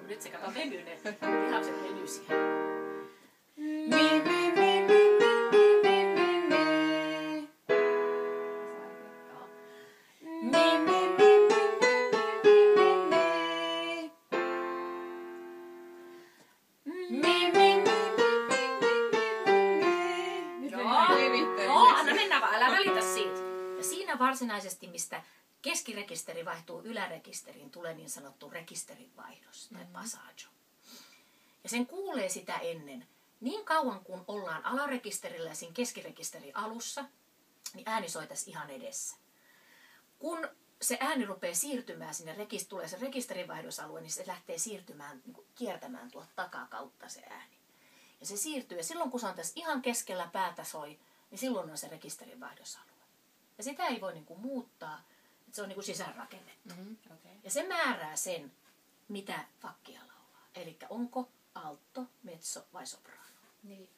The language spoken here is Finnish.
kun nyt se kato venyy, ne lihakset venyy siihen. Varsinaisesti, mistä keskirekisteri vaihtuu ylärekisteriin, tulee niin sanottu rekisterivaihdos tai passaggio. Ja sen kuulee sitä ennen. Niin kauan kun ollaan alarekisterillä ja siinä keskirekisterin alussa, niin ääni soi tässä ihan edessä. Kun se ääni rupeaa siirtymään sinne, tulee se rekisterivaihdollisalue, niin se lähtee siirtymään, kiertämään tuolta takaa kautta se ääni. Ja se siirtyy, ja silloin kun se on tässä ihan keskellä päätä soi, niin silloin on se rekisterivaihdollisalue. Ja sitä ei voi muuttaa, että se on sisäänrakennettu. Okay. Ja se määrää sen, mitä fakkia laulaa. Eli onko alto, mezzo vai soprano. Niin.